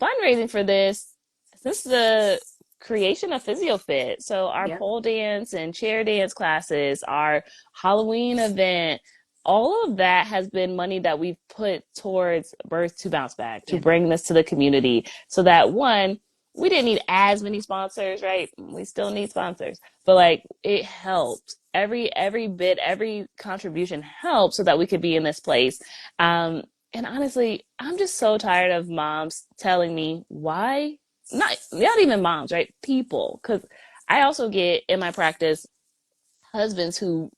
fundraising for this since the creation of PhysioPhit. So our Yeah. pole dance and chair dance classes, our Halloween event, all of that has been money that we've put towards Birth to Bounce Back to Yeah. bring this to the community so that one, we didn't need as many sponsors, right? We still need sponsors, but like it helped. Every bit, every contribution helps so that we could be in this place. And honestly, I'm just so tired of moms telling me why, not even moms, right? People, because I also get in my practice husbands who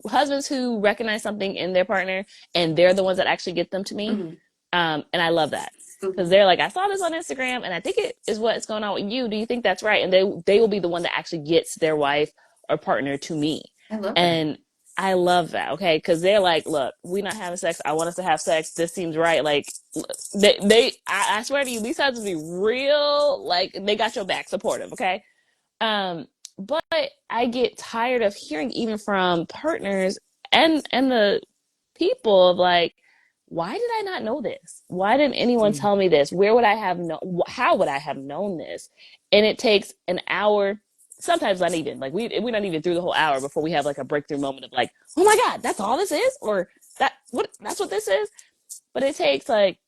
husbands who recognize something in their partner, and they're the ones that actually get them to me. Hmm. And I love that because Hmm. they're like, I saw this on Instagram, and I think it is what's going on with you. Do you think that's right? And they will be the one that actually gets their wife or partner to me, I love that. and I love that. Okay, because they're like, look, we're not having sex. I want us to have sex. This seems right. Like I swear to you, these husbands be real. Like they got your back, supportive. Okay, um, but I get tired of hearing even from partners and the people of like, why did I not know this? Why didn't anyone Mm. tell me this? Where would I have known? How would I have known this? And it takes an hour, sometimes not even like we're not even through the whole hour before we have like a breakthrough moment of like, oh my god, that's all this is, or that's what this is. But it takes like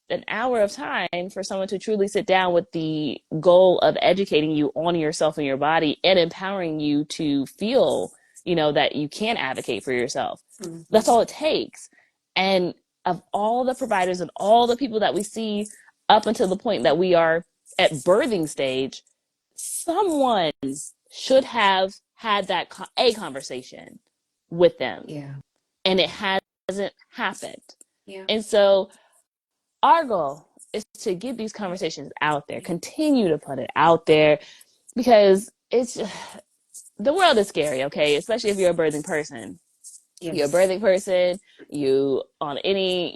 an hour of time for someone to truly sit down with the goal of educating you on yourself and your body and empowering you to feel, that you can advocate for yourself. That's Hmm. all it takes. And of all the providers and all the people that we see up until the point that we are at birthing stage, someone should have had a conversation with them, Yeah. and it hasn't happened. Yeah. And so our goal is to get these conversations out there, continue to put it out there because the world is scary, okay? Especially if you're a birthing person. You're a Yes. birthing person, you on any,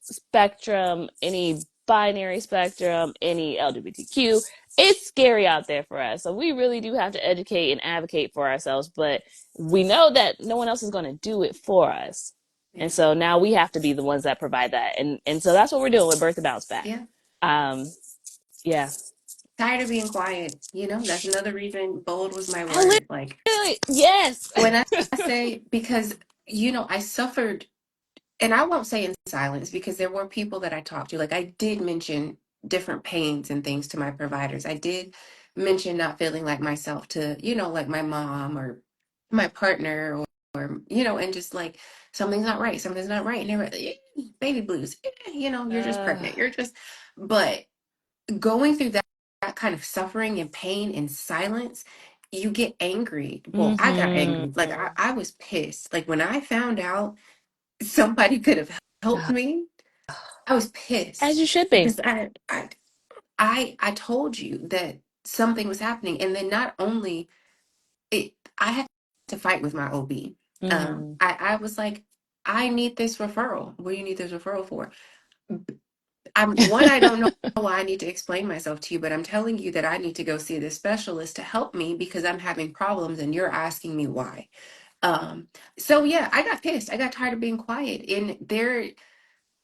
spectrum, any binary spectrum, any LGBTQ, it's scary out there for us. So we really do have to educate and advocate for ourselves, but we know that no one else is going to do it for us. And Yeah. so now we have to be the ones that provide that. And so that's what we're doing with Birth to Bounce Back. Yeah. Um, yeah. Tired of being quiet. That's another reason bold was my I word. Like, literally, yes. when I say, because, I suffered, and I won't say in silence, because there were people that I talked to. Like, I did mention different pains and things to my providers. I did mention not feeling like myself to, like my mom or my partner, and just like, something's not right. Something's not right. And they were like, baby blues, you're just uh, pregnant. You're just, but going through that kind of suffering and pain in silence, you get angry. Well, I got angry. Like, I was pissed. Like, when I found out somebody could have helped me, I was As pissed you should be. because I told you that something was happening, and then not only it, I had to fight with my OB. Mm, I was like, I need this referral. What do you need this referral for? I don't know why I need to explain myself to you, but I'm telling you that I need to go see this specialist to help me because I'm having problems, and you're asking me why. Um, so yeah, I got pissed. I got tired of being quiet, and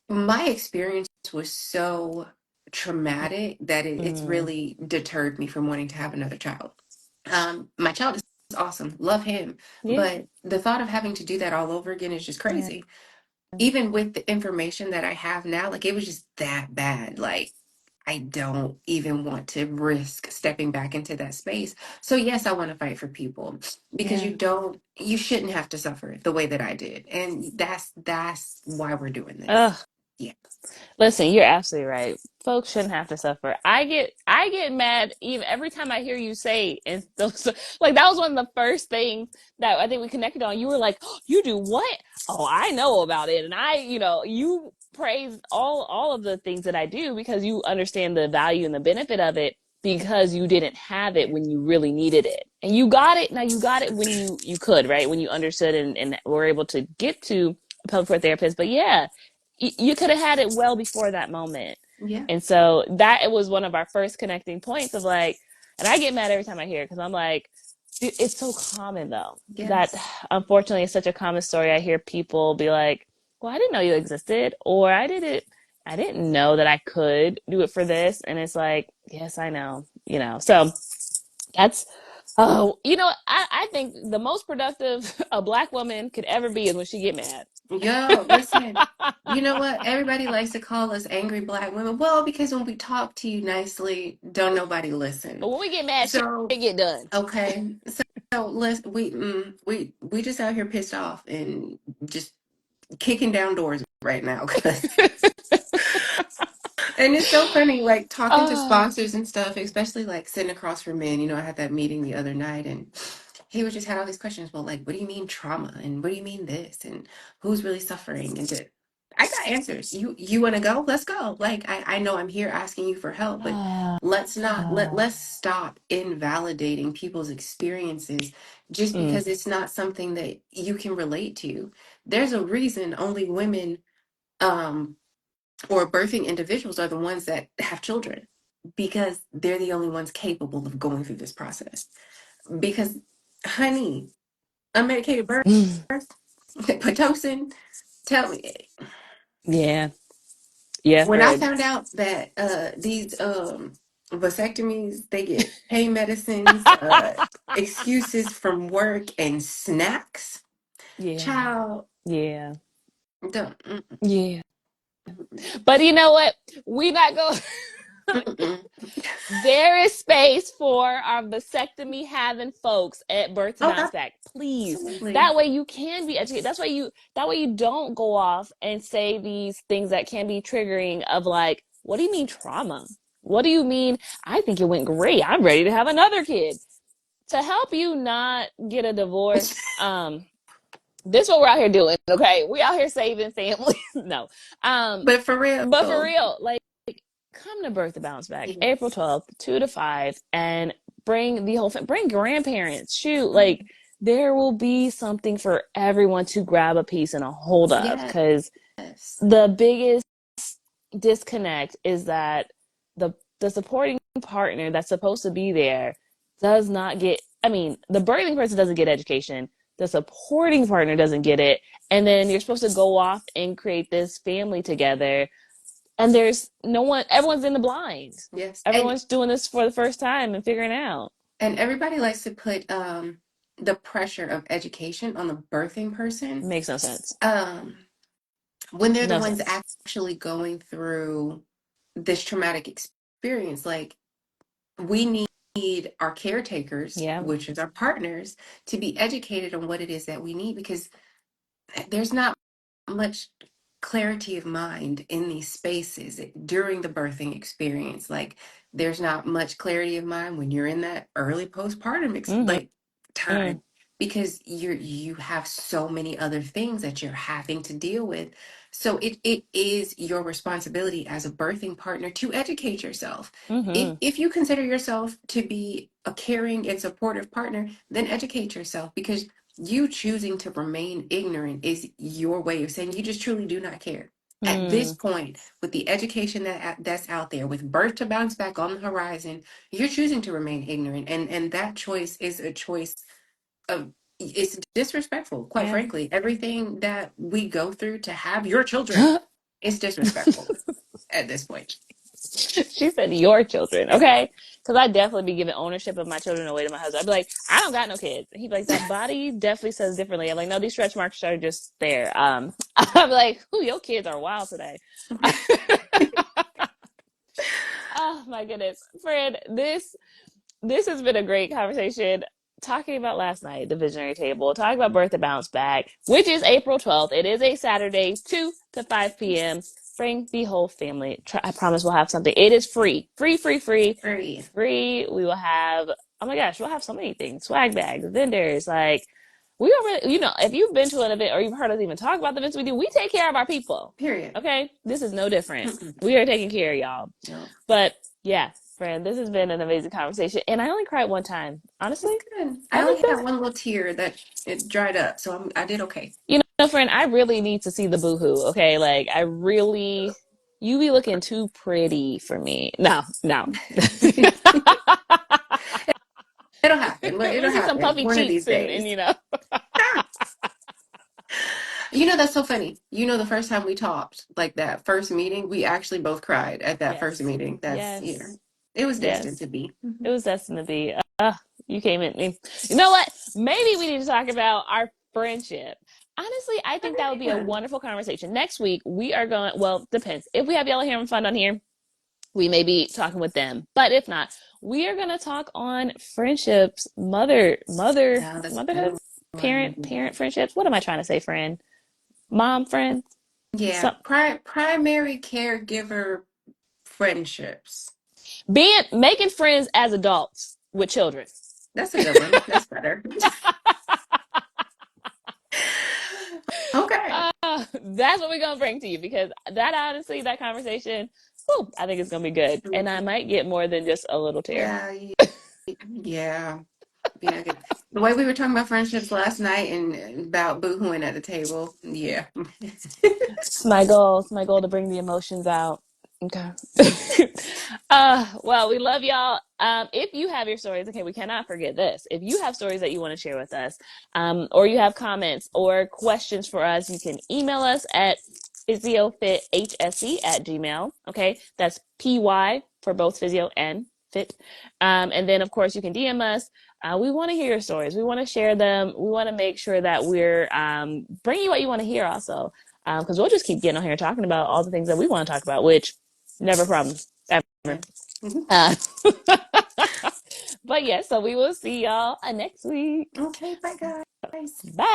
my experience was so traumatic that it's mm, really deterred me from wanting to have another child. My child is awesome, love him, yeah, but the thought of having to do that all over again is just yeah. crazy. Even with the information that I have now, like it was just that bad. Like I don't even want to risk stepping back into that space. So yes, I want to fight for people because Yeah. you shouldn't have to suffer the way that I did. And that's why we're doing this. Ugh. Yeah. Listen, you're absolutely right. Folks shouldn't have to suffer. I get mad even every time I hear you say and those like that was one of the first things that I think we connected on. You were like, oh, "You do what? Oh, I know about it." And you praise all of the things that I do because you understand the value and the benefit of it because you didn't have it when you really needed it. And you got it. Now you got it when you could, right? When you understood and were able to get to a pelvic floor therapist. But yeah, you could have had it well before that moment. Yeah. And so that it was one of our first connecting points of like, and I get mad every time I hear it because I'm like, it's so common though. That Yes. unfortunately is such a common story. I hear people be like, well, I didn't know you existed, or I didn't know that I could do it for this. And it's like, yes, I know, So that's I think the most productive a black woman could ever be is when she get mad. Yo, listen. You know what? Everybody likes to call us angry black women. Well, because when we talk to you nicely, don't nobody But listen. when we get mad, shit So, get done. okay. So let's we just out here pissed off and just kicking down doors right now. And it's so funny, like talking to Oh, sponsors and stuff, especially like sitting across from men. You know, I had that meeting the other night and he was just had all these questions. Well, like, what do you mean trauma? And what do you mean this? And who's really suffering? I got answers. You want to go? Let's go. Like, I know I'm here asking you for help, but let's stop invalidating people's experiences just mm, because it's not something that you can relate to. There's a reason only women um or birthing individuals are the ones that have children because they're the only ones capable of going through this process. Because, honey, unmedicated birth, mm. Pitocin, tell me, Yeah, yeah, when I heard. found out that these vasectomies, they get pain medicines, excuses from work, and snacks, Yeah, child, yeah, don't, yeah. mm-mm, But you know what? We not going. mm-mm. There is space for our vasectomy having folks at Birth to Oh, Bounce Back. Please. absolutely. That way you can be educated. That way you don't go off and say these things that can be triggering of like, what do you mean trauma? What do you mean? I think it went great. I'm ready to have another kid. To help you not get a divorce, this is what we're out here doing, okay? We out here saving families. No. Um, But for real, but for real, like come to Birth to Bounce Back, April yes, 12th, 2 to 5, and bring the whole bring grandparents. Shoot, like there will be something for everyone to grab a piece and a hold of. Because yes, the biggest disconnect is that the supporting partner that's supposed to be there does not get. I mean, the birthing person doesn't get education. The supporting partner doesn't get it, and then you're supposed to go off and create this family together and there's no one, everyone's in the blind. yes. Everyone's doing this for the first time and figuring it out. And everybody likes to put the pressure of education on the birthing person. It makes no sense. Um when they're the No ones sense. actually going through this traumatic experience, like we need our caretakers, Yeah. which is our partners, to be educated on what it is that we need because there's not much clarity of mind in these spaces during the birthing experience. Like there's not much clarity of mind when you're in that early postpartum Mm-hmm. like time because you have so many other things that you're having to deal with So it is your responsibility as a birthing partner to educate yourself. Mm-hmm. If you consider yourself to be a caring and supportive partner, then educate yourself, because you choosing to remain ignorant is your way of saying you just truly do not care. At this Mm. point, with the education that's out there, with birth to bounce back on the horizon, you're choosing to remain ignorant, and that choice is a choice of, it's disrespectful, quite Yeah. frankly. Everything that we go through to have your children is disrespectful at this point. She said your children, okay? Because I definitely be giving ownership of my children away to my husband. I'd be like, I don't got no kids. He'd be like, that body definitely says differently. I'm like, no, these stretch marks are just there. I'm like, ooh, your kids are wild today. Oh my goodness, friend, this has been a great conversation. Talking about last night, the visionary table, talking about Birth to Bounce Back, which is April 12th. It is a Saturday, 2 to 5 p.m. Bring the whole family. I promise we'll have something. It is free. Free, free, free, Free. free. We will have, oh my gosh, we'll have so many things. Swag bags, vendors, like, we already, if you've been to an event or you've heard us even talk about the events we do, we take care of our people. Period. Okay? This is no different. We are taking care of y'all. No. But yeah, friend, this has been an amazing conversation. And I only cried one time. Honestly, That's good. I I think only had that's, one little tear that it dried up, so I did okay. friend, I really need to see the boohoo. Okay. Like, you be looking too pretty for me. No, no. It'll happen. But We it'll see some happen puffy one of these cheeks and days. Ah, that's so funny. The first time we talked, like that first meeting, we actually both cried at that first Yes. meeting. That's, Yes. it was destined Yes. to be. It was destined to be. You came at me. You know what? Maybe we need to talk about our friendship. Honestly, I think that would be a Yeah. wonderful conversation. Next week, we are going, well, depends. If we have y'all having fun on here, we may be talking with them. But if not, we are going to talk on friendships, No, that's a motherhood, good one. parent friendships. What am I trying to say, friend? Mom, friend? Yeah, Some, primary caregiver friendships. making friends as adults with children. That's a good one. That's better. Okay. That's what we're gonna bring to you because that honestly, that conversation, whew, I think it's gonna be good, and I might get more than just a little tear. Yeah, yeah, yeah. The way we were talking about friendships last night and about boohooing at the table. Yeah. It's my goal. It's my goal to bring the emotions out. Okay. Well, we love y'all. If you have your stories, okay, we cannot forget this. If you have stories that you want to share with us, or you have comments or questions for us, you can email us at PhysioPhitHSV at Gmail. Okay, that's PY for both physio and fit. And then, of course, you can DM us. We want to hear your stories. We want to share them. We want to make sure that we're bringing you what you want to hear also. Because we'll just keep getting on here talking about all the things that we want to talk about, which never a problem, ever. Yeah. Mhm. Uh, but yeah, so we will see y'all next week. Okay, bye guys. Bye.